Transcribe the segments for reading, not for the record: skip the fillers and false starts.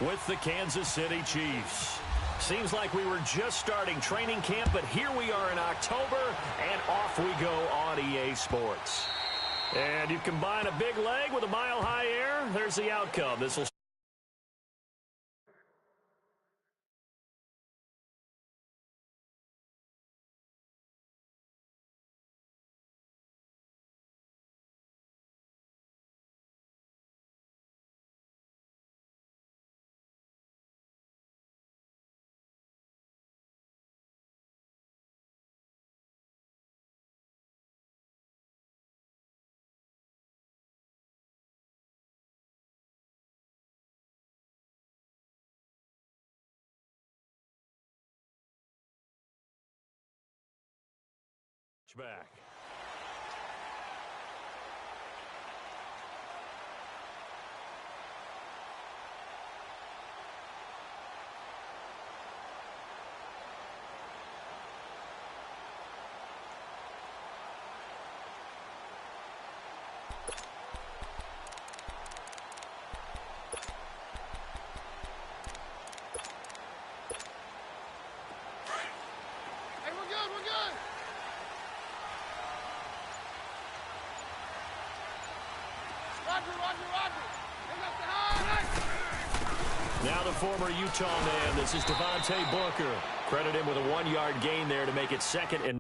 with the Kansas City Chiefs. Seems like we were just starting training camp, but here we are in October, and off we go on EA Sports. And you combine a big leg with a mile-high air, there's the outcome. This will back. Hey, we're good, we're good. Now the former Utah man, this is Devontae Booker. Credit him with a 1-yard gain there to make it 2nd and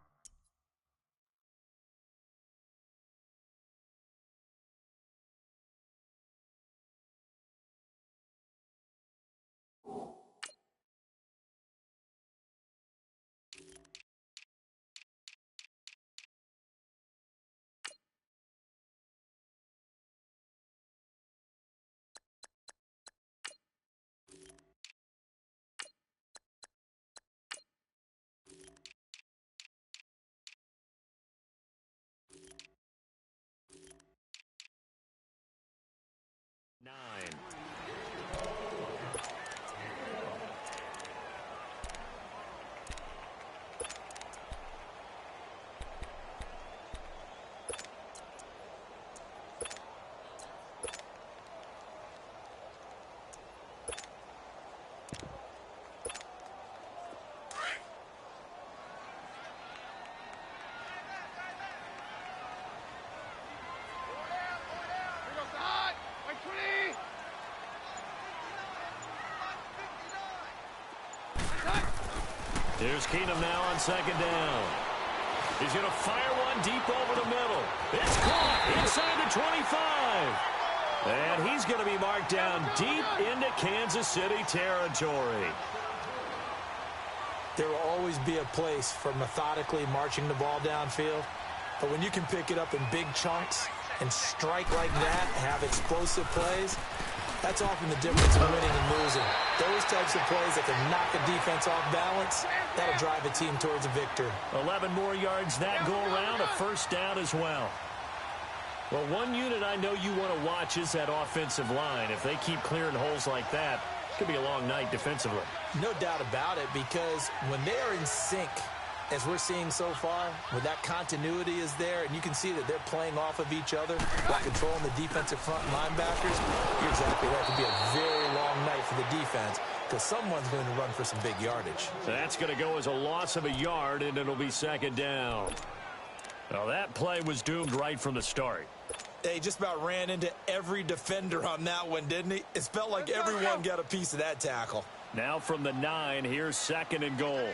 here's Keenum now on 2nd down. He's going to fire one deep over the middle. It's caught inside the 25. And he's going to be marked down deep into Kansas City territory. There will always be a place for methodically marching the ball downfield. But when you can pick it up in big chunks and strike like that, have explosive plays, that's often the difference in winning and losing. Those types of plays that can knock a defense off balance, that'll drive a team towards a victory. 11 more yards that go around, a 1st down as well. Well, one unit I know you want to watch is that offensive line. If they keep clearing holes like that, it could be a long night defensively. No doubt about it, because when they are in sync, as we're seeing so far, when that continuity is there, and you can see that they're playing off of each other while controlling the defensive front linebackers, you're exactly right. It could be a very long night for the defense because someone's going to run for some big yardage. So that's going to go as a loss of a yard, and it'll be 2nd down. Well, that play was doomed right from the start. They just about ran into every defender on that one, didn't he? It felt like everyone got a piece of that tackle. Now from the 9, here's 2nd and goal.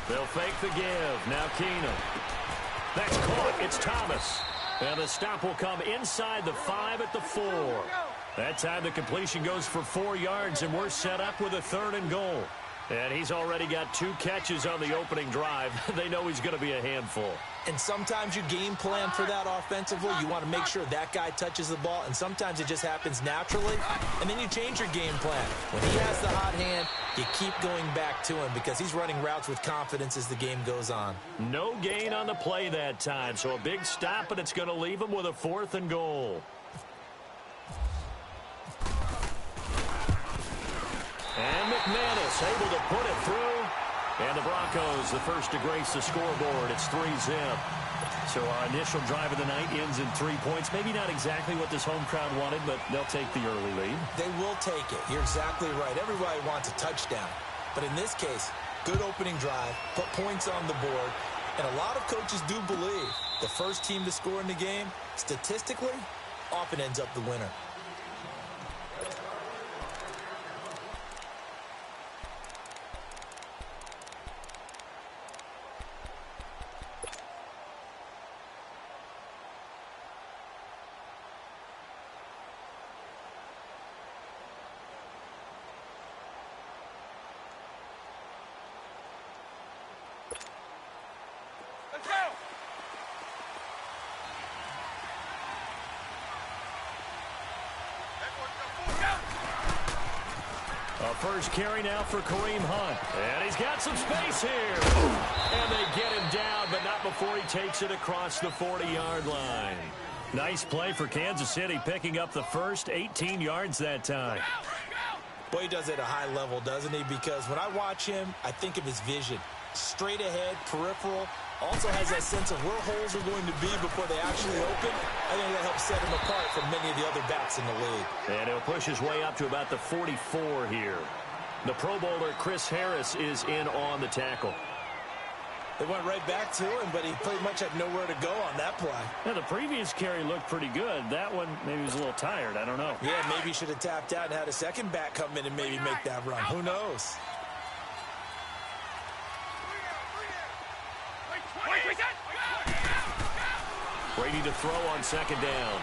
They'll fake the give. Now Keenum. That's caught. It's Thomas. And the stop will come inside the 5 at the 4. That time the completion goes for 4 yards, and we're set up with a 3rd and goal. And he's already got 2 catches on the opening drive. They know he's going to be a handful. And sometimes you game plan for that offensively. You want to make sure that guy touches the ball, and sometimes it just happens naturally, and then you change your game plan. When he has the hot hand, you keep going back to him because he's running routes with confidence as the game goes on. No gain on the play that time, so a big stop, and it's going to leave him with a 4th and goal. And McManus able to put it through. And the Broncos, the first to grace the scoreboard. It's 3-zip. So our initial drive of the night ends in 3 points. Maybe not exactly what this home crowd wanted, but they'll take the early lead. They will take it. You're exactly right. Everybody wants a touchdown. But in this case, good opening drive, put points on the board, and a lot of coaches do believe the first team to score in the game, statistically, often ends up the winner. First carry now for Kareem Hunt. And he's got some space here. And they get him down, but not before he takes it across the 40-yard line. Nice play for Kansas City, picking up the first 18 yards that time. Boy, he does it at a high level, doesn't he? Because when I watch him, I think of his vision. Straight ahead, peripheral. Also has that sense of where holes are going to be before they actually open. I think that helps set him apart from many of the other backs in the league. And he'll push his way up to about the 44 here. The Pro Bowler Chris Harris is in on the tackle. They went right back to him, but he pretty much had nowhere to go on that play. Yeah, the previous carry looked pretty good. That one, maybe he was a little tired. I don't know. Yeah, maybe he should have tapped out and had a second back come in and maybe make that run. Who knows? Brady to throw on second down.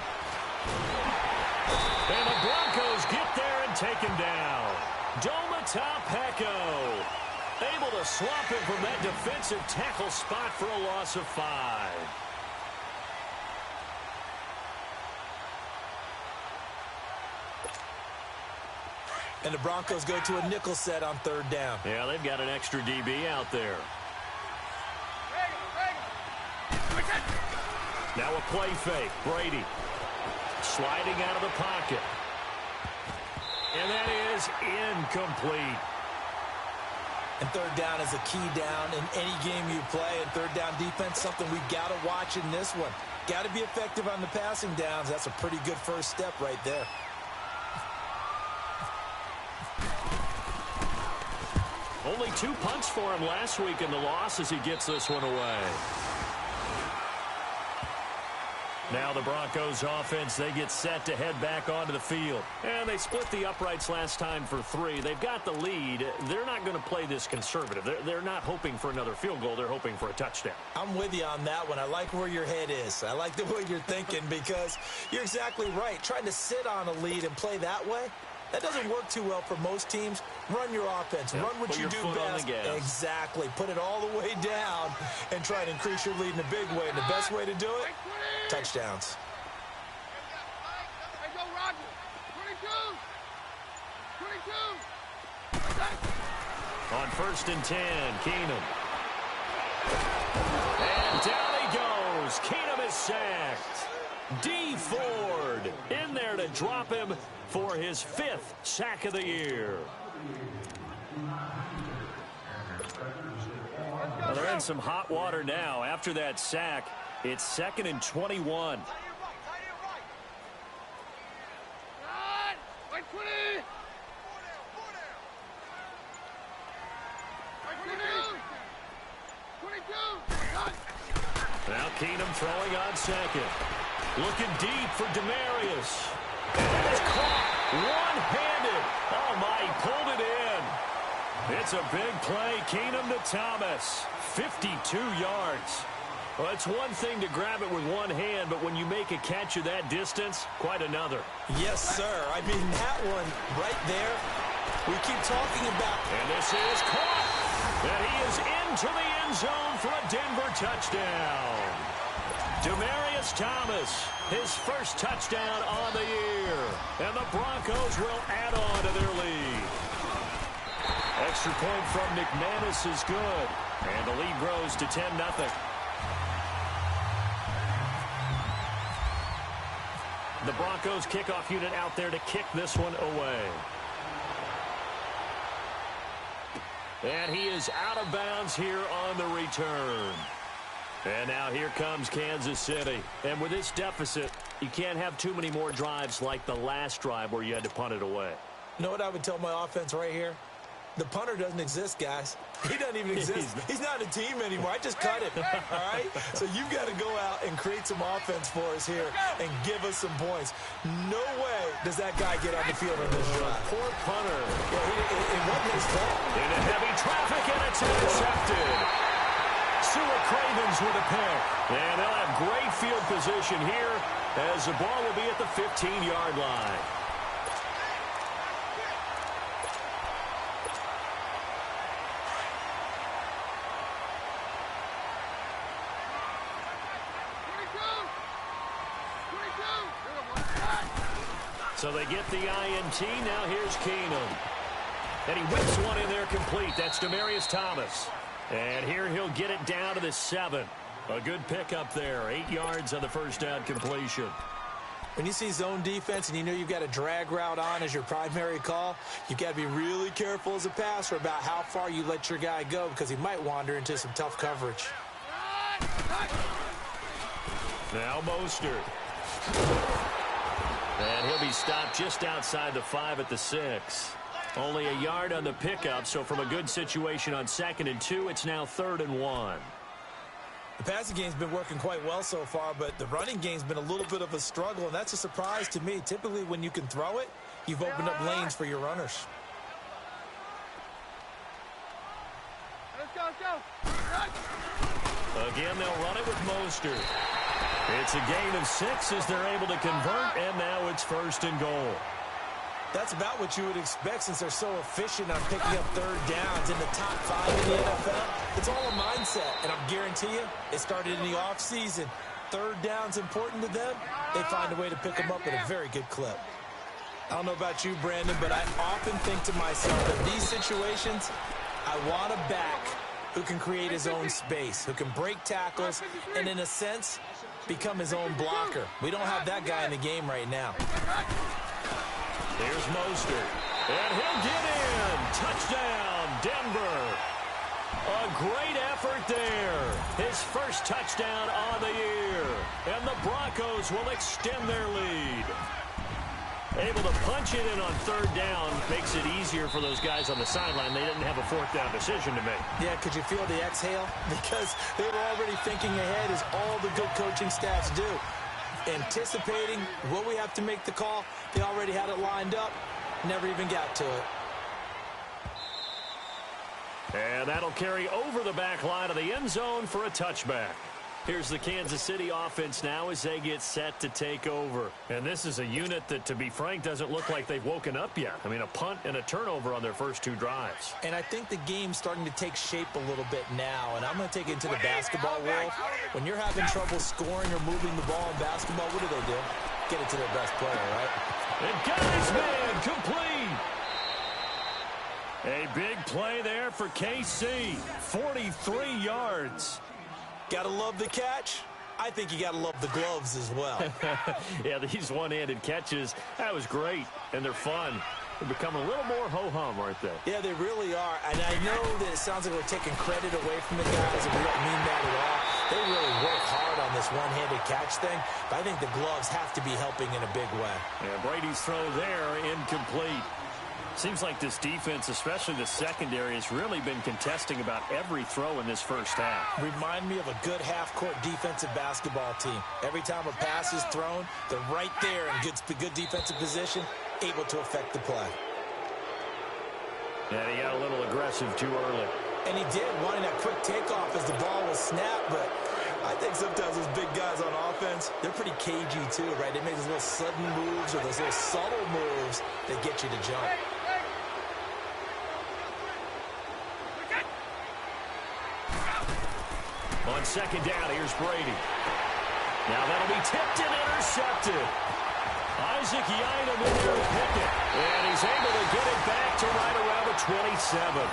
And the Broncos get there and take him down. Domata able to swap him from that defensive tackle spot for a loss of 5. And the Broncos go to a nickel set on third down. Yeah, they've got an extra DB out there. Now a play fake. Brady sliding out of the pocket. And that is incomplete. And third down is a key down in any game you play. And third down defense, something we've got to watch in this one. Got to be effective on the passing downs. That's a pretty good first step right there. Only 2 punts for him last week in the loss as he gets this one away. Now the Broncos offense, they get set to head back onto the field. And they split the uprights last time for 3. They've got the lead. They're not going to play this conservative. They're not hoping for another field goal. They're hoping for a touchdown. I'm with you on that one. I like where your head is. I like the way you're thinking because you're exactly right. Trying to sit on a lead and play that way, that doesn't work too well for most teams. Run your offense. Yep. Run what you do best. Exactly. Put it all the way down and try to increase your lead in a big way. And the best way to do it, touchdowns. Hey, go, Roger. 22. 22. On 1st and 10, Keenum. And down he goes. Keenum is sacked. D. Ford in there to drop him for his 5th sack of the year. Well, they're in some hot water now. After that sack, it's 2nd and 21. Now Keenum throwing on second. Looking deep for Demarius. And it's caught one-handed. Oh, my, he pulled it in. It's a big play. Keenum to Thomas. 52 yards. Well, it's one thing to grab it with one hand, but when you make a catch of that distance, quite another. Yes, sir. I mean, that one right there, we keep talking about. And this is caught. And he is into the end zone for a Denver touchdown. Demarius Thomas, his first touchdown on the year. And the Broncos will add on to their lead. Extra point from McManus is good. And the lead grows to 10-0. The Broncos kickoff unit out there to kick this one away. And he is out of bounds here on the return. And now here comes Kansas City. And with this deficit, you can't have too many more drives like the last drive where you had to punt it away. You know what I would tell my offense right here? The punter doesn't exist, guys. He doesn't even exist. He's not a team anymore. I just cut him, all right? So you've got to go out and create some offense for us here and give us some points. No way does that guy get on the field on this drive. Poor punter. Yeah, it wasn't his fault. Into heavy traffic, and it's intercepted. Sua Cravens with a pick. And they'll have great field position here as the ball will be at the 15-yard line. So they get the INT. Now here's Keenum. And he whips one in there complete. That's Demaryius Thomas. And here he'll get it down to the 7. A good pickup there. 8 yards on the first down completion. When you see zone defense and you know you've got a drag route on as your primary call, you've got to be really careful as a passer about how far you let your guy go because he might wander into some tough coverage. Now Mostert. And he'll be stopped just outside the 5 at the 6. Only a yard on the pickup, so from a good situation on 2nd and 2, it's now 3rd and 1. The passing game's been working quite well so far, but the running game's been a little bit of a struggle, and that's a surprise to me. Typically, when you can throw it, you've opened up lanes for your runners. Let's go. Again, they'll run it with Mostert. It's a gain of 6 as they're able to convert, and now it's 1st and goal. That's about what you would expect since they're so efficient on picking up 3rd downs in the top 5 in the NFL. It's all a mindset, and I'll guarantee you it started in the offseason. 3rd down's important to them. They find a way to pick them up at a very good clip. I don't know about you, Brandon, but I often think to myself, in these situations, I want a back who can create his own space, who can break tackles, and in a sense, become his own blocker. We don't have that guy in the game right now. Here's Mostert. And he'll get in. Touchdown, Denver. A great effort there. His first touchdown on the year. And the Broncos will extend their lead. Able to punch it in on 3rd down makes it easier for those guys on the sideline. They didn't have a 4th down decision to make. Yeah, could you feel the exhale? Because they were already thinking ahead, as all the good coaching staffs do. Anticipating, will we have to make the call? They already had it lined up. Never even got to it. And that'll carry over the back line of the end zone for a touchback. Here's the Kansas City offense now as they get set to take over. And this is a unit that, to be frank, doesn't look like they've woken up yet. I mean, a punt and a turnover on their first 2 drives. And I think the game's starting to take shape a little bit now. And I'm going to take it into the basketball world. When you're having trouble scoring or moving the ball in basketball, what do? Get it to their best player, right? And got his man complete. A big play there for KC. 43 yards. Gotta love the catch. I think you gotta love the gloves as well. Yeah, these one-handed catches, that was great, and they're fun. They're becoming a little more ho-hum, aren't they? Yeah, they really are. And I know that it sounds like we're taking credit away from the guys, and we don't mean that at all. They really work hard on this one-handed catch thing, but I think the gloves have to be helping in a big way. Yeah, Brady's throw there, incomplete. Seems like this defense, especially the secondary, has really been contesting about every throw in this first half. Remind me of a good half-court defensive basketball team. Every time a pass is thrown, they're right there in good defensive position, able to affect the play. And he got a little aggressive too early. And he did, wanting that quick takeoff as the ball was snapped, but I think sometimes those big guys on offense, they're pretty cagey too, right? They make those little sudden moves or those little subtle moves that get you to jump. On 2nd down, here's Brady. Now that'll be tipped and intercepted. Isaac Yiadom in there to pick it. And he's able to get it back to right around the 27.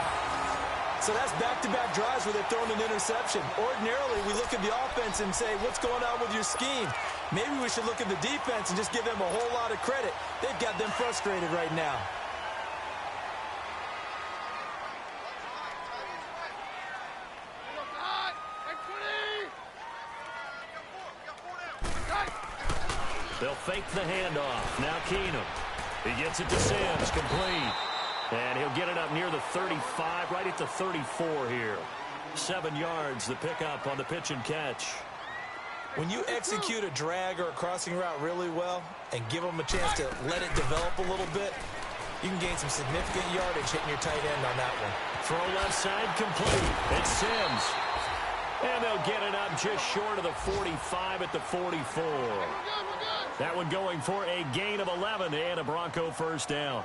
So that's back-to-back drives where they're throwing an interception. Ordinarily, we look at the offense and say, what's going on with your scheme? Maybe we should look at the defense and just give them a whole lot of credit. They've got them frustrated right now. They'll fake the handoff. Now Keenum. He gets it to Sims, complete. And he'll get it up near the 35, right at the 34 here. 7 yards, the pickup on the pitch and catch. When you execute a drag or a crossing route really well and give them a chance to let it develop a little bit, you can gain some significant yardage hitting your tight end on that one. Throw left side, complete. It's Sims. And they'll get it up just short of the 45 at the 44. That one going for a gain of 11 and a Bronco first down.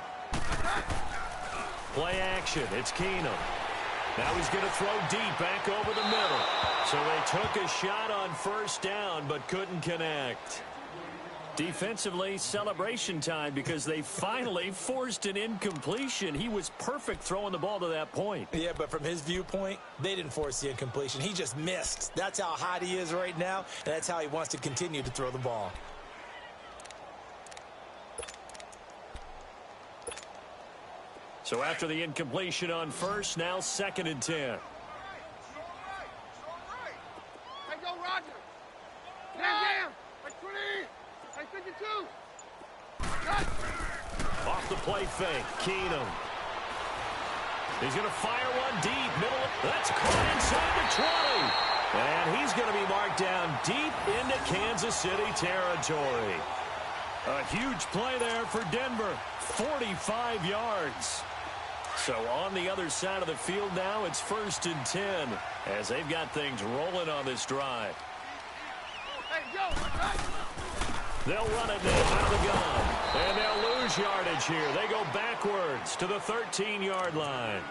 Play action. It's Keenum. Now he's going to throw deep back over the middle. So they took a shot on first down but couldn't connect. Defensively, celebration time because they finally forced an incompletion. He was perfect throwing the ball to that point. Yeah, but from his viewpoint, they didn't force the incompletion. He just missed. That's how hot he is right now, and that's how he wants to continue to throw the ball. So after the incompletion on first, now 2nd and 10. Hey, go, Roger. Damn. Like 20. Like 52. Off the play fake, Keenum. He's going to fire one deep. Middle. That's caught inside the 20. And he's going to be marked down deep into Kansas City territory. A huge play there for Denver. 45 yards. So on the other side of the field now, it's 1st and 10 as they've got things rolling on this drive. Hey, go. They'll run it now out of the gun. And they'll lose yardage here. They go backwards to the 13-yard line.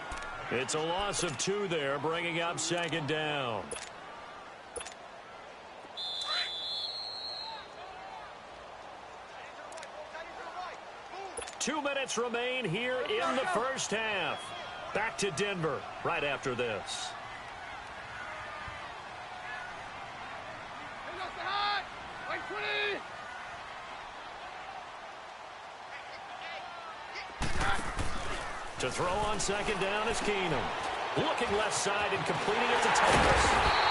It's a loss of 2 there, bringing up 2nd down. Two minutes remain here in the first half. Back to Denver right after this. Like 20. To throw on 2nd down is Keenum. Looking left side and completing it to Thomas.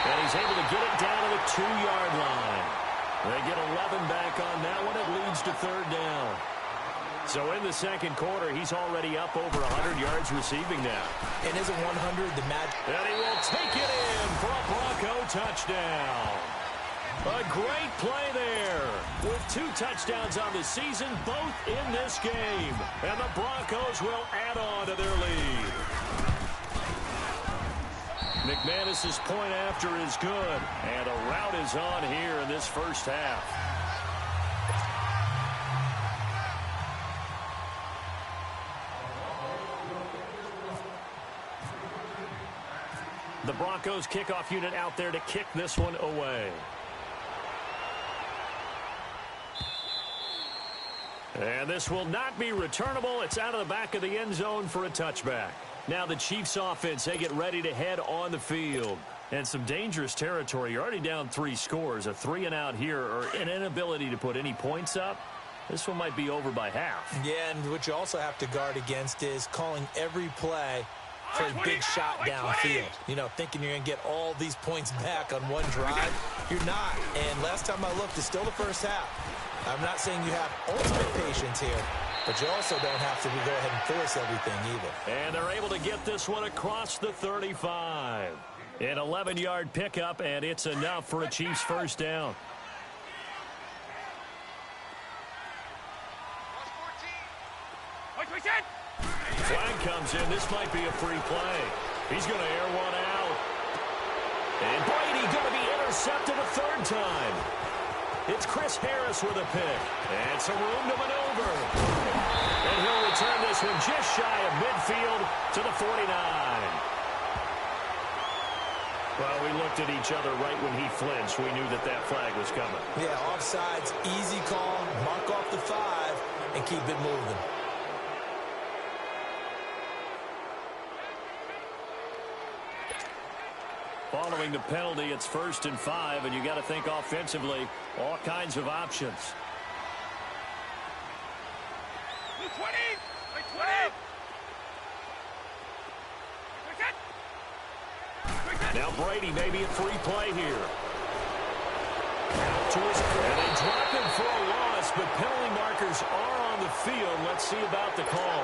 And he's able to get it down to the 2-yard line. They get 11 back on that one. It leads to 3rd down. So in the 2nd quarter, he's already up over 100 yards receiving now. And isn't 100 the magic? And he will take it in for a Bronco touchdown. A great play there. With 2 touchdowns on the season, both in this game. And the Broncos will add on to their lead. McManus's point after is good. And a rout is on here in this first half. The Broncos kickoff unit out there to kick this one away. And this will not be returnable. It's out of the back of the end zone for a touchback. Now the Chiefs offense, they get ready to head on the field. And some dangerous territory. You're already down 3 scores. A 3-and-out here or an inability to put any points up. This one might be over by half. Yeah, and what you also have to guard against is calling every play for a big shot downfield. You know, thinking you're going to get all these points back on one drive. You're not. And last time I looked, it's still the first half. I'm not saying you have ultimate patience here, but you also don't have to go ahead and force everything either. And they're able to get this one across the 35. An 11-yard pickup, and it's enough for a Chiefs first down. Flag comes in. This might be a free play. He's going to air one out. And Brady going to be intercepted a 3rd time. It's Chris Harris with a pick. And some room to maneuver. And he'll return this one just shy of midfield to the 49. Well, we looked at each other right when he flinched. We knew that that flag was coming. Yeah, offsides, easy call. Mark off the 5 and keep it moving. Following the penalty, it's 1st and 5, and you got to think offensively, all kinds of options. Now Brady, maybe a free play here. And they drop him for a loss pass, but penalty markers are on the field. Let's see about the call.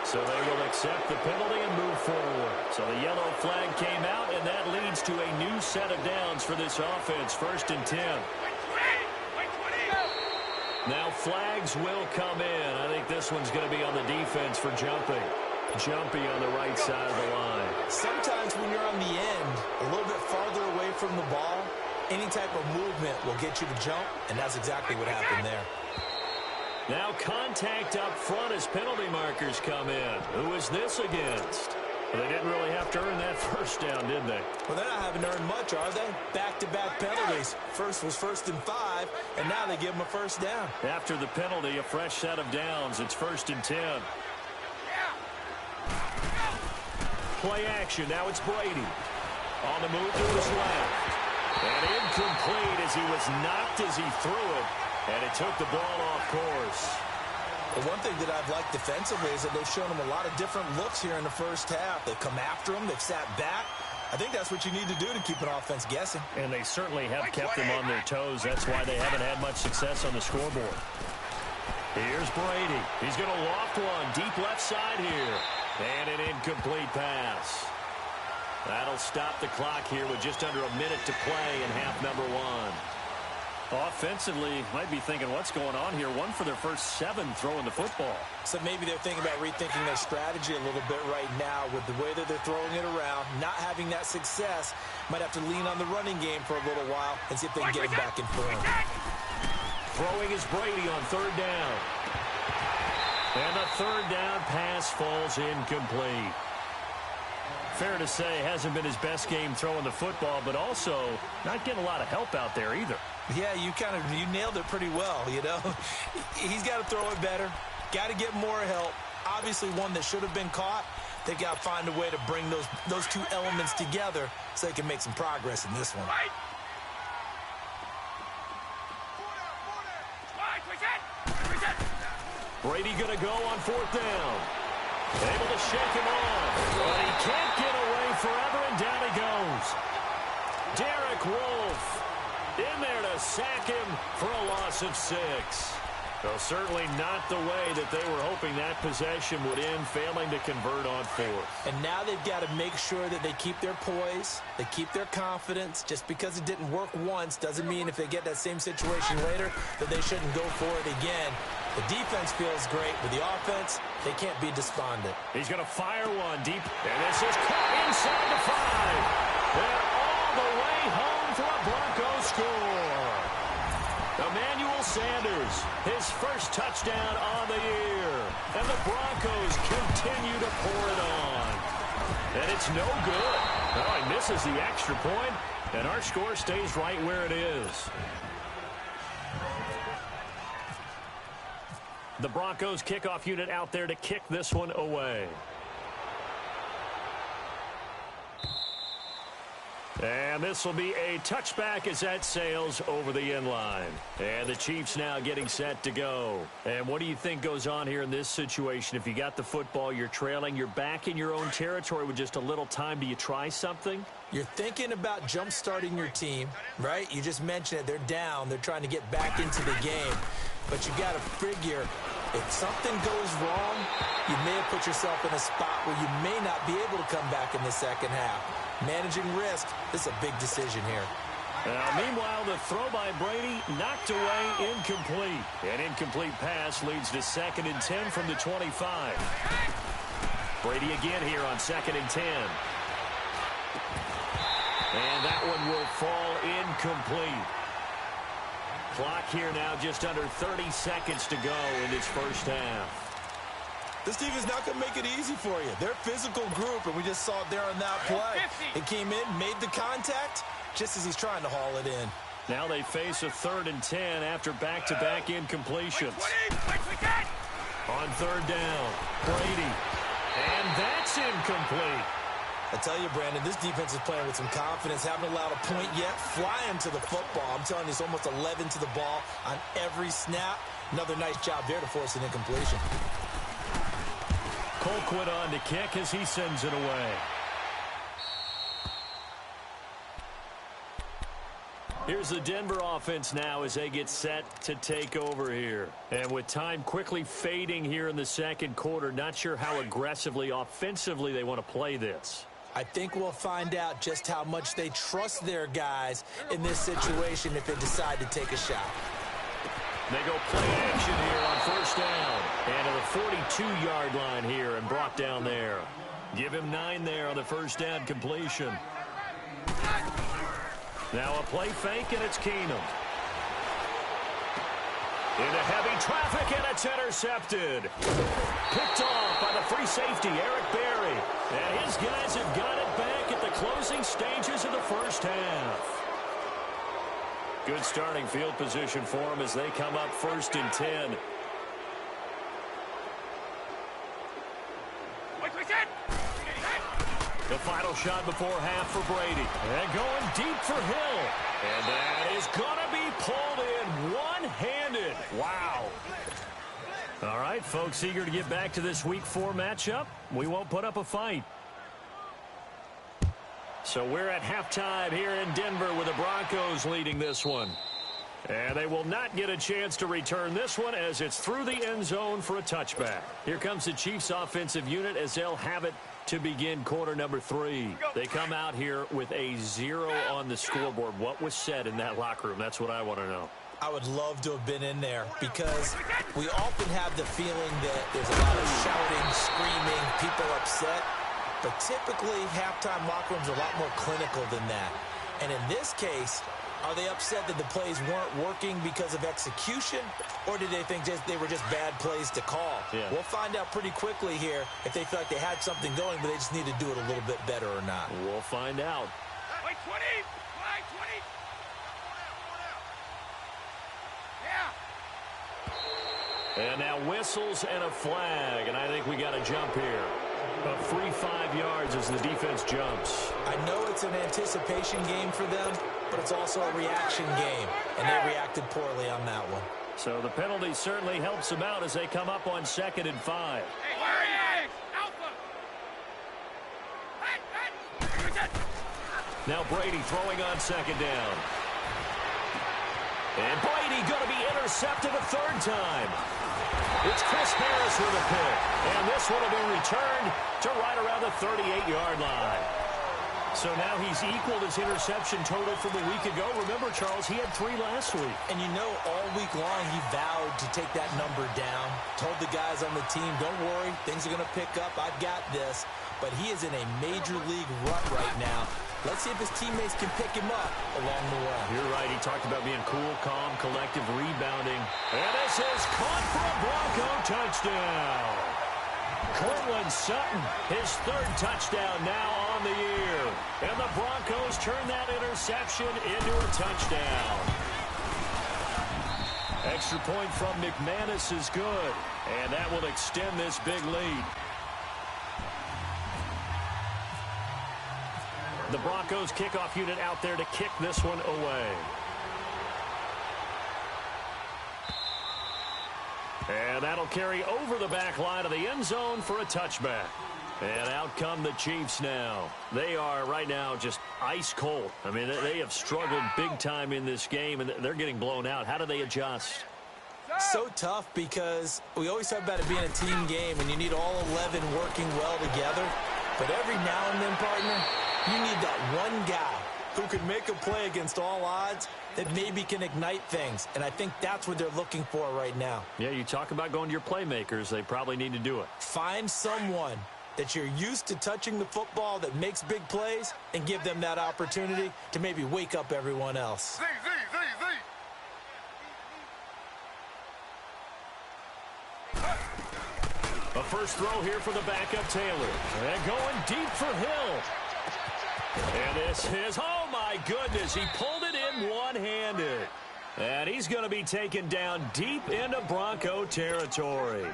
So they will accept the penalty and move forward. So the yellow flag came out, and that leads to a new set of downs for this offense. 1st and 10. Now flags will come in. I think this one's going to be on the defense for jumping. Jumpy on the right side of the line. Sometimes when you're on the end, a little bit farther away from the ball, any type of movement will get you to jump, and that's exactly what happened there. Now contact up front as penalty markers come in. Who is this against? Well, they didn't really have to earn that first down, did they? Well, they're not having to earn much, are they? Back-to-back penalties. First was 1st and 5, and now they give them a first down. After the penalty, a fresh set of downs. It's 1st and 10. Play action. Now it's Brady. On the move to his left. And incomplete as he was knocked as he threw it. And it took the ball off course. The one thing that I've liked defensively is that they've shown him a lot of different looks here in the first half. They've come after him. They've sat back. I think that's what you need to do to keep an offense guessing. And they certainly have kept them on their toes. That's why they haven't had much success on the scoreboard. Here's Brady. He's going to loft one deep left side here. And an incomplete pass. That'll stop the clock here with just under a minute to play in half number 1. Offensively, might be thinking, what's going on here? 1 for their first 7 throwing the football. So maybe they're thinking about rethinking their strategy a little bit right now with the way that they're throwing it around, not having that success. Might have to lean on the running game for a little while and see if they can get him back in form. Throwing is Brady on 3rd down. And the 3rd down pass falls incomplete. Fair to say, hasn't been his best game throwing the football, but also not getting a lot of help out there either. Yeah, you nailed it pretty well, you know. He's got to throw it better. Got to get more help. Obviously, one that should have been caught. They got to find a way to bring those two elements together so they can make some progress in this one. Brady going to go on 4th down. Able to shake him off. But he can't get away forever, and down he goes. Derek Wolfe in there to sack him for a loss of 6. Well, certainly not the way that they were hoping that possession would end, failing to convert on 4th. And now they've got to make sure that they keep their poise, they keep their confidence. Just because it didn't work once doesn't mean if they get that same situation later that they shouldn't go for it again. The defense feels great, but the offense, they can't be despondent. He's going to fire one deep, and this is caught inside the 5. And all the way home for a Broncos score. Emmanuel Sanders, his first touchdown on the year. And the Broncos continue to pour it on. And it's no good. Oh, he misses the extra point, and our score stays right where it is. The Broncos kickoff unit out there to kick this one away. And this will be a touchback as that sails over the end line. And the Chiefs now getting set to go. And what do you think goes on here in this situation? If you got the football, you're trailing, you're back in your own territory with just a little time. Do you try something? You're thinking about jump-starting your team, right? You just mentioned it. They're down. They're trying to get back into the game. But you got to figure, if something goes wrong, you may have put yourself in a spot where you may not be able to come back in the second half. Managing risk, this is a big decision here. Meanwhile, the throw by Brady knocked away, incomplete. An incomplete pass leads to 2nd and 10 from the 25. Brady again here on 2nd and 10. And that one will fall incomplete. Clock here now just under 30 seconds to go in this first half. This team is not going to make it easy for you. They're a physical group, and we just saw it there on that play. It came in, made the contact, just as he's trying to haul it in. Now they face a 3rd and 10 after back-to-back incompletions. On 3rd down, Brady. And that's incomplete. I tell you, Brandon, this defense is playing with some confidence. Haven't allowed a point yet. Flying to the football. I'm telling you, it's almost 11 to the ball on every snap. Another nice job there to force an incompletion. Colquitt on to kick as he sends it away. Here's the Denver offense now as they get set to take over here. And with time quickly fading here in the second quarter, not sure how aggressively, offensively they want to play this. I think we'll find out just how much they trust their guys in this situation if they decide to take a shot. They go play action here on first down. And to the 42-yard line here and brought down there. Give him 9 there on the first down completion. Now a play fake, and it's Keenum. Into heavy traffic, and it's intercepted. Picked off by the free safety, Eric Berry. And his guys have got it back at the closing stages of the first half. Good starting field position for them as they come up first and 10. The final shot before half for Brady. And going deep for Hill. And that is going to be pulled in one-handed. Wow. All right, folks, eager to get back to this Week 4 matchup. We won't put up a fight. So we're at halftime here in Denver with the Broncos leading this one. And they will not get a chance to return this one as it's through the end zone for a touchback. Here comes the Chiefs offensive unit as they'll have it to begin quarter number 3. They come out here with a 0 on the scoreboard. What was said in that locker room? That's what I want to know. I would love to have been in there because we often have the feeling that there's a lot of shouting, screaming, people upset. But typically, halftime locker rooms are a lot more clinical than that. And in this case, are they upset that the plays weren't working because of execution, or did they think they were just bad plays to call? Yeah. We'll find out pretty quickly here if they feel like they had something going, but they just need to do it a little bit better or not. We'll find out. Wait, 20! Wait, 20! Yeah! And now whistles and a flag, and I think we got a jump here. A free 5 yards as the defense jumps. I know it's an anticipation game for them, but it's also a reaction game, and they reacted poorly on that one. So the penalty certainly helps them out as they come up on 2nd and 5. Hey, where are you? Alpha! Hey! Now Brady throwing on 2nd down. And Brady going to be intercepted a 3rd time. It's Chris Harris with a pick. And this one will be returned to right around the 38-yard line. So now he's equaled his interception total from a week ago. Remember, Charles, he had 3 last week. And you know, all week long he vowed to take that number down. Told the guys on the team, don't worry, things are going to pick up. I've got this. But he is in a major league rut right now. Let's see if his teammates can pick him up along the way. You're right. He talked about being cool, calm, collective, rebounding. And this is caught for a Bronco touchdown. Courtland Sutton, his 3rd touchdown now on the year. And the Broncos turn that interception into a touchdown. Extra point from McManus is good. And that will extend this big lead. The Broncos kickoff unit out there to kick this one away. And that'll carry over the back line of the end zone for a touchback. And out come the Chiefs now. They are right now just ice cold. I mean, they have struggled big time in this game, and they're getting blown out. How do they adjust? So tough because we always talk about it being a team game, and you need all 11 working well together. But every now and then, partner, you need that one guy who can make a play against all odds that maybe can ignite things. And I think that's what they're looking for right now. Yeah, you talk about going to your playmakers. They probably need to do it. Find someone that you're used to touching the football that makes big plays and give them that opportunity to maybe wake up everyone else. Z. A first throw here for the backup Taylor. And going deep for Hill. And this is, oh my goodness, he pulled it in one-handed. And he's going to be taken down deep into Bronco territory.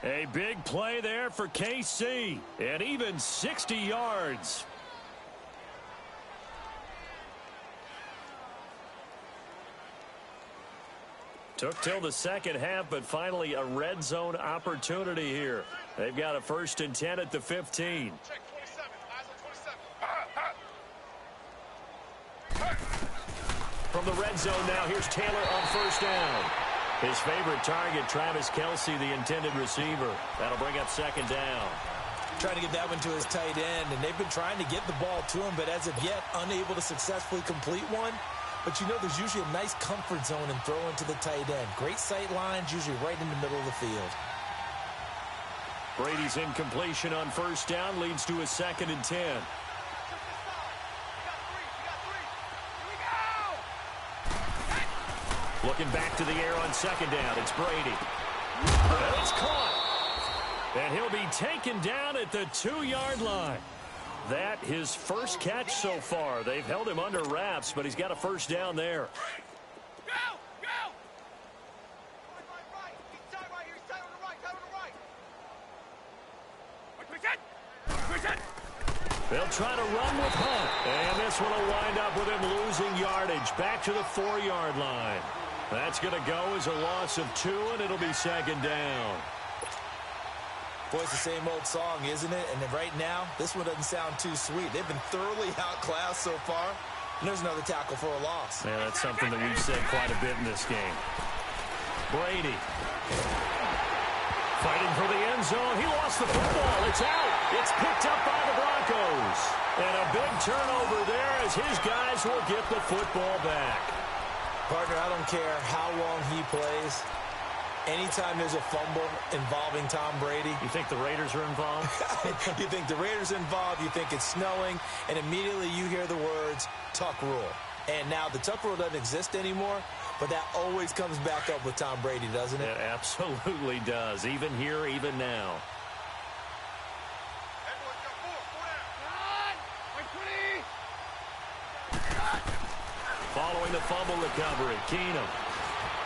A big play there for KC. And even 60 yards. Took till the second half, but finally a red zone opportunity here. They've got a 1st and 10 at the 15. Check 27. Eyes on 27. From the red zone now, here's Taylor on first down. His favorite target, Travis Kelce, the intended receiver. That'll bring up second down. Trying to get that one to his tight end, and they've been trying to get the ball to him, but as of yet, unable to successfully complete one. But you know there's usually a nice comfort zone in throwing to the tight end. Great sight lines, usually right in the middle of the field. Brady's incompletion on first down leads to a 2nd and 10. Looking back to the air on second down, it's Brady. And it's caught. And he'll be taken down at the 2-yard line. That his first catch so far. They've held him under wraps, but he's got a first down there. Go! Go! Right. He's tight right here. He's tight on the right. Tight on the right. Push it! They'll try to run with Hunt. And this one will wind up with him losing yardage. Back to the 4-yard line. That's going to go as a loss of 2, and it'll be second down. Boy, it's the same old song, isn't it? And right now, this one doesn't sound too sweet. They've been thoroughly outclassed so far. And there's another tackle for a loss. Yeah, that's something that we've said quite a bit in this game. Brady. Fighting for the end zone. He lost the football. It's out. It's picked up by the Broncos. And a big turnover there as his guys will get the football back. Partner, I don't care how long he plays. Anytime there's a fumble involving Tom Brady. You think the Raiders are involved? You think the Raiders are involved, you think it's snowing, and immediately you hear the words, Tuck Rule. And now the Tuck Rule doesn't exist anymore, but that always comes back up with Tom Brady, doesn't it? It absolutely does, even here, even now. Following the fumble recovery, Keenum.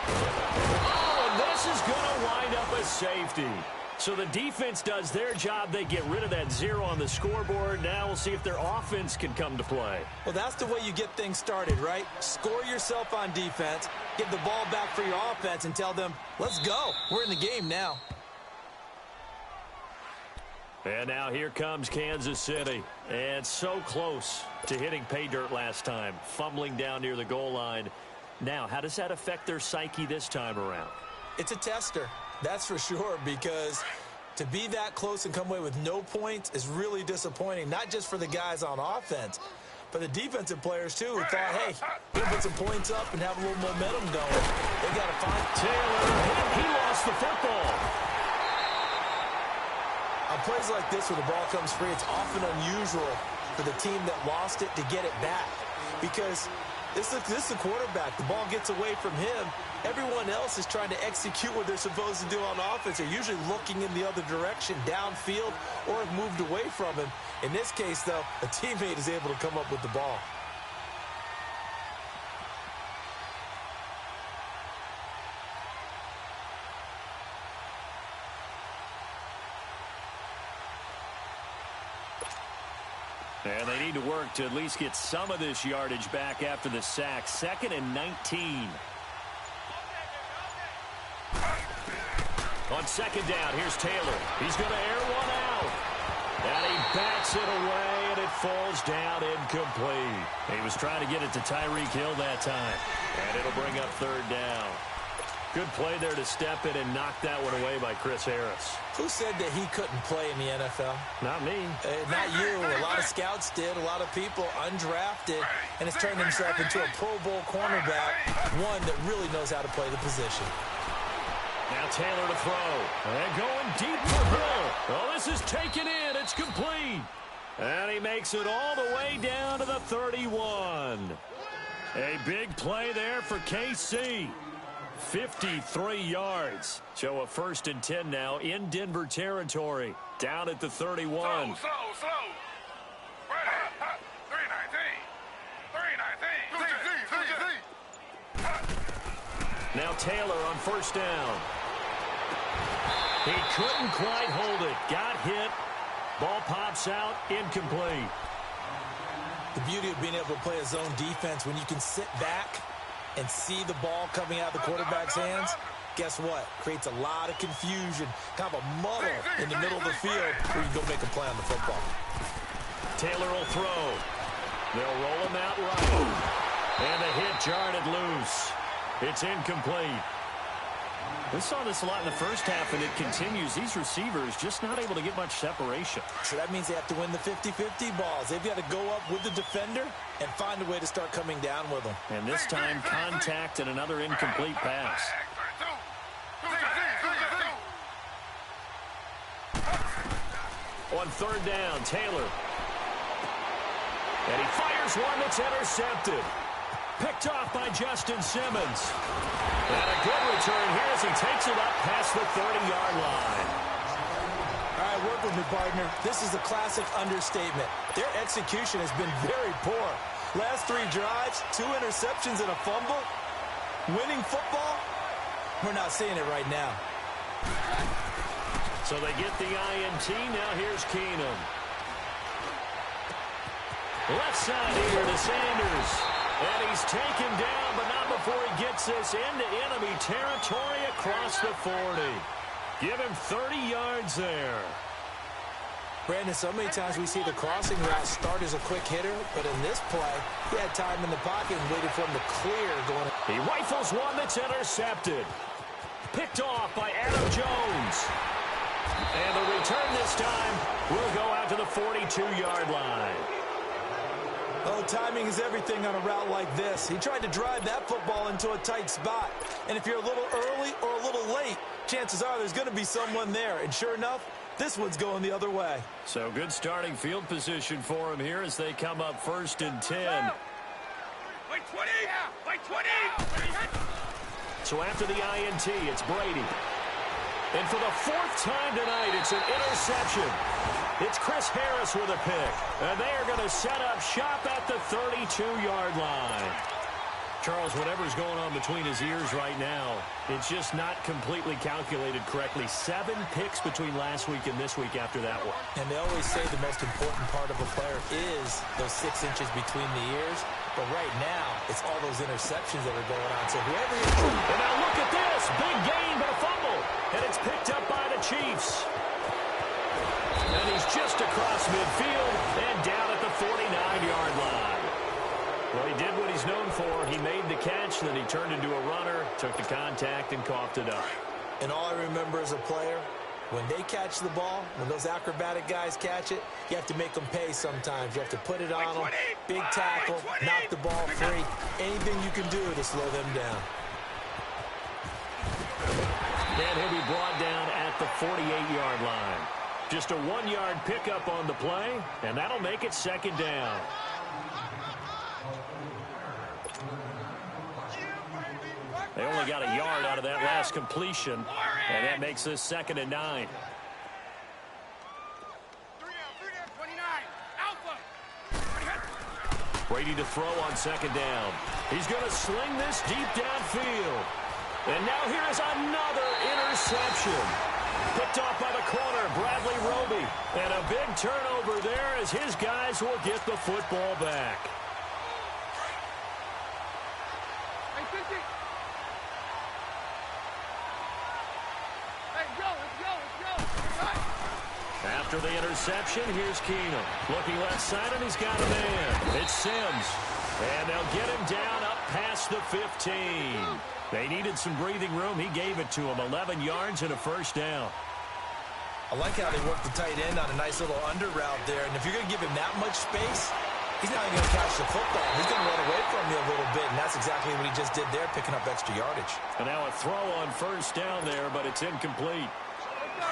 Oh, and this is going to wind up a safety. So the defense does their job. They get rid of that 0 on the scoreboard. Now we'll see if their offense can come to play. Well, that's the way you get things started, right? Score yourself on defense, get the ball back for your offense, and tell them, let's go. We're in the game now. And now here comes Kansas City. And so close to hitting pay dirt last time, fumbling down near the goal line. Now, how does that affect their psyche this time around? It's a tester, that's for sure, because to be that close and come away with no points is really disappointing, not just for the guys on offense, but the defensive players, too, who thought, hey, we'll put some points up and have a little momentum going. They got to find Taylor. He lost the football. On plays like this where the ball comes free, it's often unusual for the team that lost it to get it back, because this is the quarterback. The ball gets away from him. Everyone else is trying to execute what they're supposed to do on offense. They're usually looking in the other direction, downfield, or have moved away from him. In this case, though, a teammate is able to come up with the ball. And they need to work to at least get some of this yardage back after the sack. 2nd and 19. On second down, here's Taylor. He's going to air one out. And he backs it away, and it falls down incomplete. He was trying to get it to Tyreek Hill that time. And it'll bring up 3rd down. Good play there to step in and knock that one away by Chris Harris. Who said that he couldn't play in the NFL? Not me. Not you. A lot of scouts did. A lot of people undrafted, and has turned himself into a Pro Bowl cornerback, one that really knows how to play the position. Now Taylor to throw. And going deep for Hill. Oh, this is taken in. It's complete. And he makes it all the way down to the 31. A big play there for KC. 53 yards. So a 1st and 10 now in Denver territory. Down at the 31. Slow. 319. Now Taylor on first down. He couldn't quite hold it. Got hit. Ball pops out. Incomplete. The beauty of being able to play a zone defense when you can sit back and see the ball coming out of the quarterback's hands, guess what? Creates a lot of confusion, kind of a muddle in the middle of the field where you can go make a play on the football. Taylor will throw. They'll roll him out right. And the hit jarred it loose. It's incomplete. We saw this a lot in the first half, and it continues. These receivers just not able to get much separation. So that means they have to win the 50-50 balls. They've got to go up with the defender and find a way to start coming down with them. And this time, contact and another incomplete pass. On third down, Taylor. And he fires one that's intercepted. Picked off by Justin Simmons. And a good return here as he takes it up past the 30-yard line. All right, work with me, partner. This is a classic understatement. Their execution has been very poor. Last 3 drives, 2 interceptions and a fumble. Winning football? We're not seeing it right now. So they get the INT. Now here's Keenum. Left side here to Sanders. And he's taken down, but not before he gets this into enemy territory across the 40. Give him 30 yards there. Brandon, so many times we see the crossing route start as a quick hitter, but in this play, he had time in the pocket and waited for him to clear going. He rifles one that's intercepted. Picked off by Adam Jones. And the return this time will go out to the 42-yard line. Oh, timing is everything on a route like this. He tried to drive that football into a tight spot. And if you're a little early or a little late, chances are there's going to be someone there. And sure enough, this one's going the other way. So good starting field position for him here as they come up 1st and 10. Wait 20! Wait 20! So after the INT, it's Brady. And for the 4th time tonight, it's an interception. It's Chris Harris with a pick. And they are going to set up shop at the 32-yard line. Charles, whatever's going on between his ears right now, it's just not completely calculated correctly. 7 picks between last week and this week after that one. And they always say the most important part of a player is those 6 inches between the ears. But right now, it's all those interceptions that are going on. So whoever is... And now look at this. Big gain, but a fumble. And it's picked up by the Chiefs. And he's just across midfield and down at the 49-yard line. Well, he did what he's known for. He made the catch, then he turned into a runner, took the contact, and coughed it up. And all I remember as a player, when they catch the ball, when those acrobatic guys catch it, you have to make them pay sometimes. You have to put it on them, big tackle, knock the ball free. Anything you can do to slow them down. And he'll be brought down at the 48-yard line. Just a 1-yard pickup on the play, and that'll make it 2nd down. They only got a yard out of that last completion, and that makes this 2nd and 9. 29. Alpha. Brady to throw on 2nd down. He's going to sling this deep downfield. And now here is another interception. Picked off by the corner, Bradley Roby. And a big turnover there as his guys will get the football back. Hey, 50. Hey, go, let's go, let's go. Right. After the interception, here's Keenum. Looking left side, and he's got a man. It's Sims. And they'll get him down up past the 15. They needed some breathing room. He gave it to him. 11 yards and a 1st down. I like how they work the tight end on a nice little under route there. And if you're going to give him that much space, he's not even going to catch the football. He's going to run away from you a little bit, and that's exactly what he just did there, picking up extra yardage. And now a throw on 1st down there, but it's incomplete.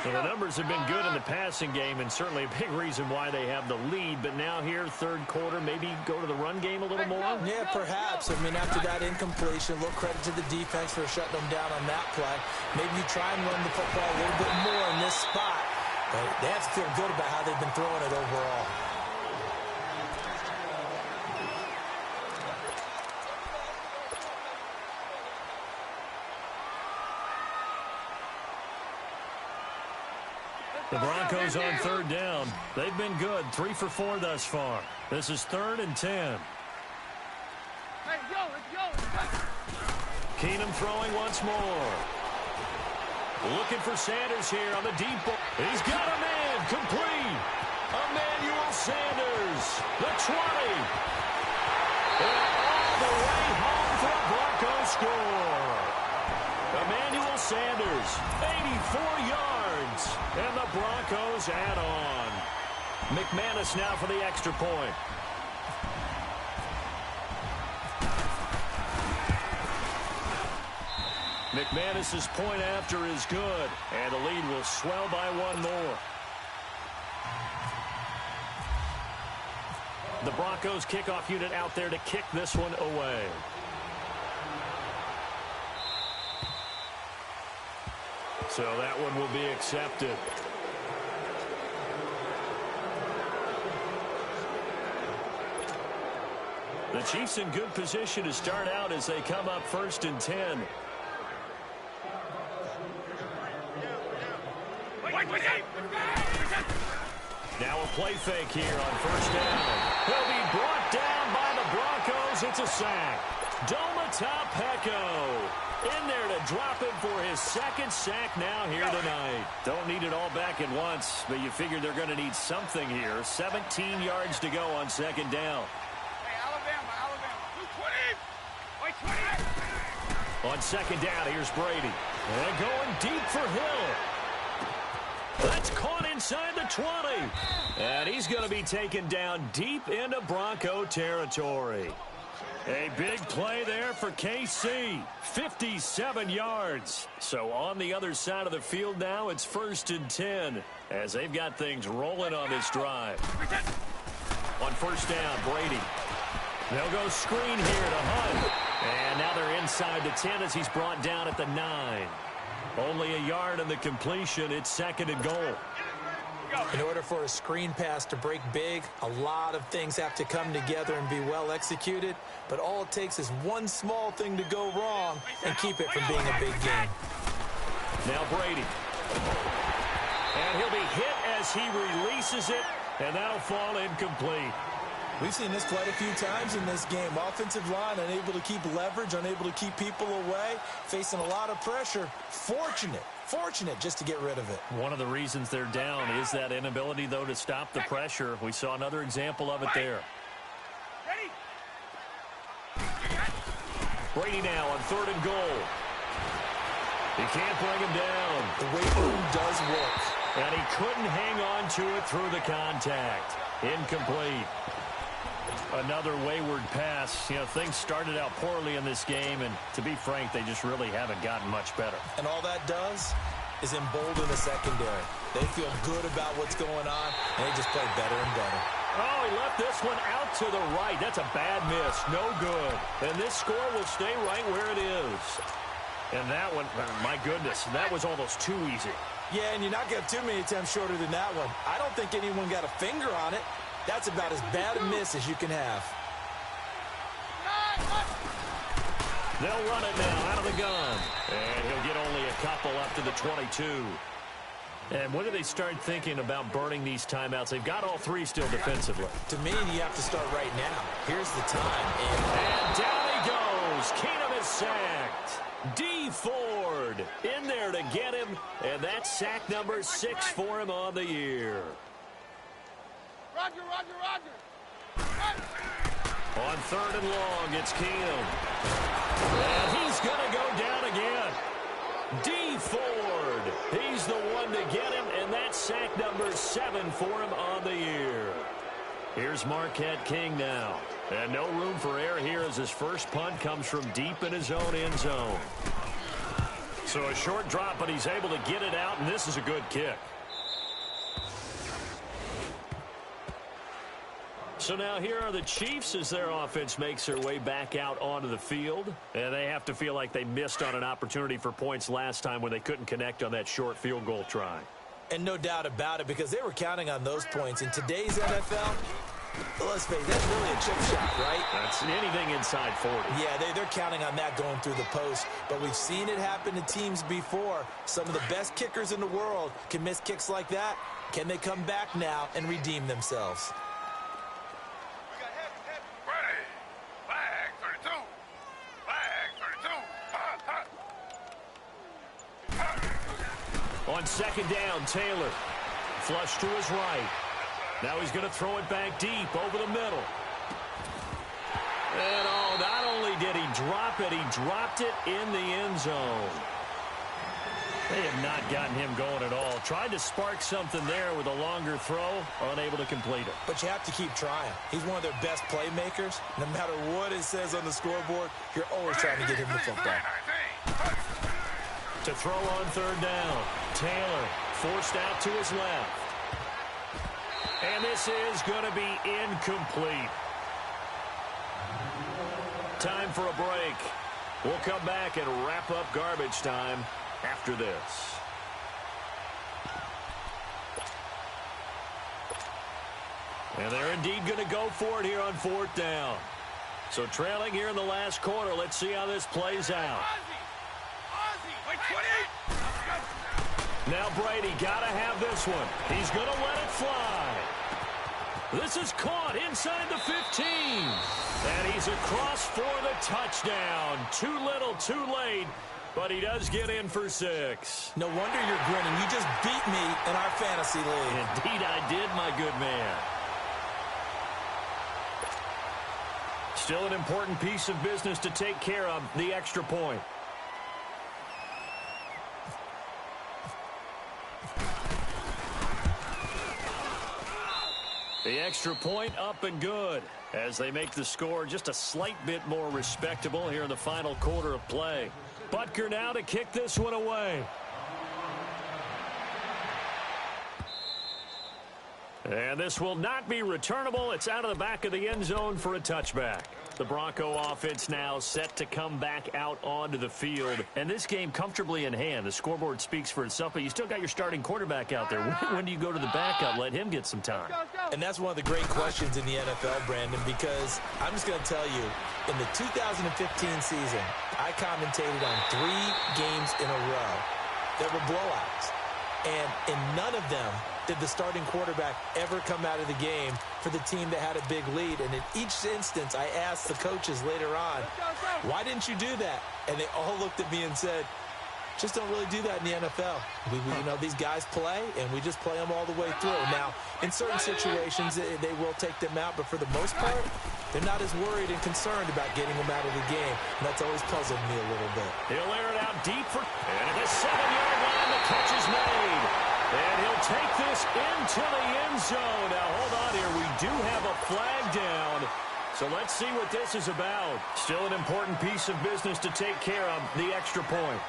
So the numbers have been good in the passing game, and certainly a big reason why they have the lead. But now here, 3rd quarter, maybe go to the run game a little more? Yeah, perhaps. I mean, after that incompletion, a little credit to the defense for shutting them down on that play. Maybe you try and run the football a little bit more in this spot. But they have to feel good about how they've been throwing it overall. The Broncos on 3rd down. They've been good. 3 for 4 thus far. This is 3rd and 10. Hey, go, let's go, let's go. Keenum throwing once more. Looking for Sanders here on the deep ball. He's got a man. Complete. Emmanuel Sanders. The 20. And all the way home for Sanders, 84 yards, and the Broncos add on. McManus now for the extra point. McManus's point after is good, and the lead will swell by one more. The Broncos kickoff unit out there to kick this one away. So that one will be accepted. The Chiefs in good position to start out as they come up 1st and 10. Now a play fake here on 1st down. He'll be brought down by the Broncos. It's a sack. Domata in there to drop him for his 2nd sack now here tonight. Don't need it all back at once, but you figure they're going to need something here. 17 yards to go on 2nd down. Hey, Alabama. 220. On 2nd down, here's Brady. And going deep for Hill. That's caught inside the 20. And he's going to be taken down deep into Bronco territory. A big play there for KC. 57 yards. So on the other side of the field now, it's 1st and 10 as they've got things rolling on this drive. On 1st down, Brady. They'll go screen here to Hunt. And now they're inside the 10 as he's brought down at the 9. Only a yard in the completion. It's 2nd and goal. In order for a screen pass to break big, a lot of things have to come together and be well executed. But all it takes is one small thing to go wrong and keep it from being a big game. Now Brady. And he'll be hit as he releases it, and that'll fall incomplete. We've seen this quite a few times in this game. Offensive line unable to keep leverage, unable to keep people away, facing a lot of pressure. Fortunate just to get rid of it. One of the reasons they're down is that inability, though, to stop the pressure. We saw another example of it there. Brady now on 3rd and goal. He can't bring him down. The weight room does work. And he couldn't hang on to it through the contact. Incomplete. Another wayward pass. You know, things started out poorly in this game, and to be frank, they just really haven't gotten much better. And all that does is embolden the secondary. They feel good about what's going on, and they just play better and better. Oh, he left this one out to the right. That's a bad miss. No good. And this score will stay right where it is. And that one, my goodness, that was almost too easy. Yeah, and you're not going to have too many attempts shorter than that one. I don't think anyone got a finger on it. That's about as bad a miss as you can have. They'll run it now out of the gun. And he'll get only a couple up to the 22. And when do they start thinking about burning these timeouts? They've got all 3 still defensively. To me, you have to start right now. Here's the time. And down he goes. Keenum is sacked. D. Ford in there to get him. And that's sack number 6 for him on the year. Roger. On 3rd and long, it's Keenum. And he's going to go down again. D. Ford, he's the one to get him, and that's sack number 7 for him on the year. Here's Marquette King now. And no room for error here as his first punt comes from deep in his own end zone. So a short drop, but he's able to get it out, and this is a good kick. So now here are the Chiefs as their offense makes their way back out onto the field. And they have to feel like they missed on an opportunity for points last time when they couldn't connect on that short field goal try. And no doubt about it, because they were counting on those points. In today's NFL, let's face it, that's really a chip shot, right? That's anything inside 40. Yeah, they're counting on that going through the post. But we've seen it happen to teams before. Some of the best kickers in the world can miss kicks like that. Can they come back now and redeem themselves? On 2nd down, Taylor. Flush to his right. Now he's going to throw it back deep over the middle. And not only did he drop it, he dropped it in the end zone. They have not gotten him going at all. Tried to spark something there with a longer throw, unable to complete it. But you have to keep trying. He's one of their best playmakers. No matter what it says on the scoreboard, you're always trying to get him the football. To throw on third down, Taylor forced out to his left. And this is going to be incomplete. Time for a break. We'll come back and wrap up garbage time after this. And they're indeed going to go for it here on fourth down. So trailing here in the last quarter. Let's see how this plays out. Now Brady got to have this one. He's going to let it fly. This is caught inside the 15. And he's across for the touchdown. Too little, too late. But he does get in for 6. No wonder you're grinning. You just beat me in our fantasy league. Indeed I did, my good man. Still an important piece of business to take care of, the extra point. The extra point up and good as they make the score just a slight bit more respectable here in the final quarter of play. Butker now to kick this one away. And this will not be returnable. It's out of the back of the end zone for a touchback. The Bronco offense now set to come back out onto the field. And this game comfortably in hand. The scoreboard speaks for itself, but you still got your starting quarterback out there. When do you go to the backup? Let him get some time. And that's one of the great questions in the NFL, Brandon, because I'm just going to tell you, in the 2015 season, I commentated on 3 games in a row that were blowouts. And in none of them did the starting quarterback ever come out of the game for the team that had a big lead. And in each instance, I asked the coaches later on, why didn't you do that? And they all looked at me and said, just don't really do that in the NFL. You know, these guys play, and we just play them all the way through. Now, in certain situations, they will take them out, but for the most part, they're not as worried and concerned about getting them out of the game. And that's always puzzled me a little bit. He'll air it out deep for, and at the 7-yard line, the catch is made. And he'll take this into the end zone. Now, hold on here. We do have a flag down. So let's see what this is about. Still an important piece of business to take care of, the extra point.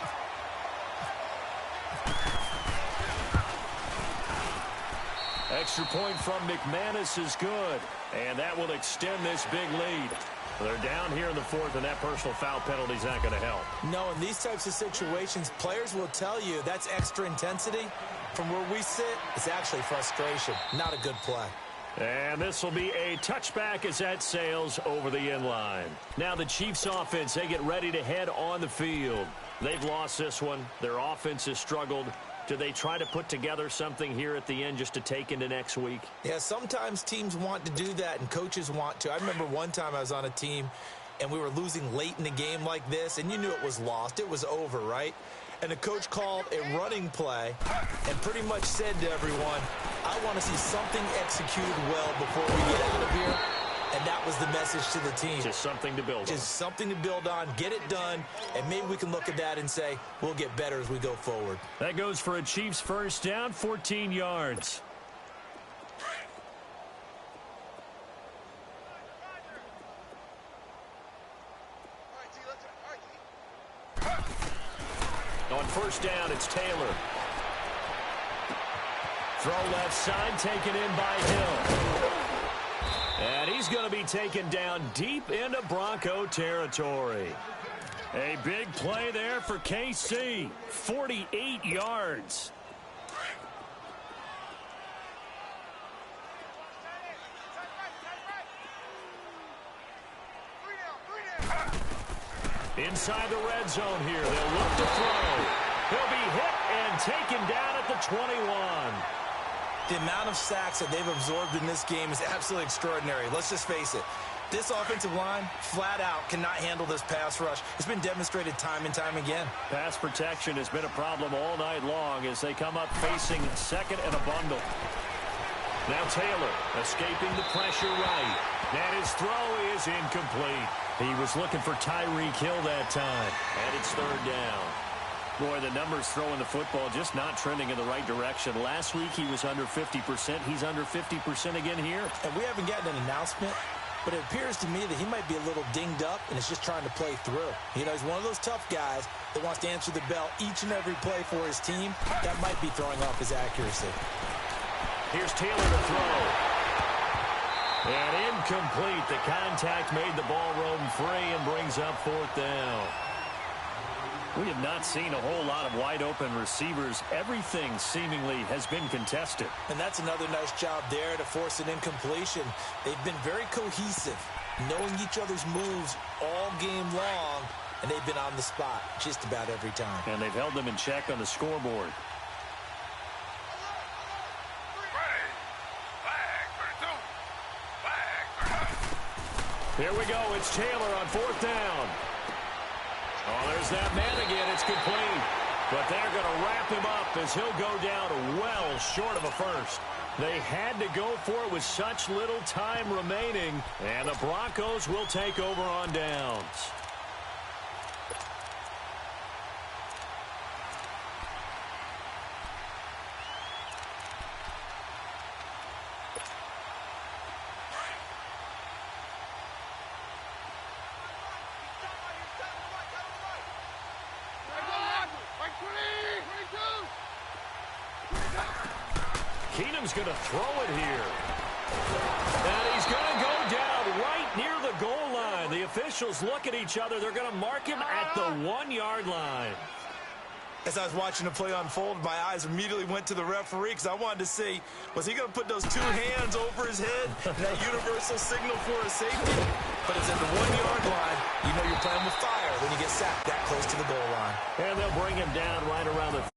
Extra point from McManus is good. And that will extend this big lead. They're down here in the fourth, and that personal foul penalty is not going to help. No, in these types of situations, players will tell you that's extra intensity. From where we sit, it's actually frustration. Not a good play. And this will be a touchback as that sails over the end line. Now the Chiefs offense, they get ready to head on the field. They've lost this one. Their offense has struggled. Do they try to put together something here at the end just to take into next week? Yeah, sometimes teams want to do that and coaches want to. I remember one time I was on a team and we were losing late in the game like this, and you knew it was lost. It was over, right? And the coach called a running play and pretty much said to everyone, I want to see something executed well before we get out of here. And that was the message to the team. Just something to build on. Just something to build on, get it done, and maybe we can look at that and say, we'll get better as we go forward. That goes for a Chiefs first down, 14 yards. On first down, it's Taylor. Throw left side, taken in by Hill. And he's going to be taken down deep into Bronco territory. A big play there for KC. 48 yards. Inside the red zone here. They'll look to throw. He'll be hit and taken down at the 21. The amount of sacks that they've absorbed in this game is absolutely extraordinary. Let's just face it. This offensive line, flat out, cannot handle this pass rush. It's been demonstrated time and time again. Pass protection has been a problem all night long as they come up facing second and a bundle. Now Taylor escaping the pressure right. And his throw is incomplete. He was looking for Tyreek Hill that time. And it's third down. Boy, the numbers throwing the football just not trending in the right direction. Last week he was under 50%. He's under 50% again here. And we haven't gotten an announcement, but it appears to me that he might be a little dinged up and is just trying to play through. You know, he's one of those tough guys that wants to answer the bell each and every play for his team. That might be throwing off his accuracy. Here's Taylor to throw. And incomplete. The contact made the ball roam free and brings up 4th down. We have not seen a whole lot of wide-open receivers. Everything seemingly has been contested. And that's another nice job there to force an incompletion. They've been very cohesive, knowing each other's moves all game long, and they've been on the spot just about every time. And they've held them in check on the scoreboard. Here we go. It's Taylor on 4th down. Oh, there's that man again. It's complete. But they're going to wrap him up as he'll go down well short of a first. They had to go for it with such little time remaining. And the Broncos will take over on downs. Keenum's going to throw it here. And he's going to go down right near the goal line. The officials look at each other. They're going to mark him at the 1-yard line. As I was watching the play unfold, my eyes immediately went to the referee because I wanted to see, was he going to put those 2 hands over his head, that universal signal for a safety? But it's at the 1-yard line. You know you're playing with fire when you get sacked that close to the goal line. And they'll bring him down right around the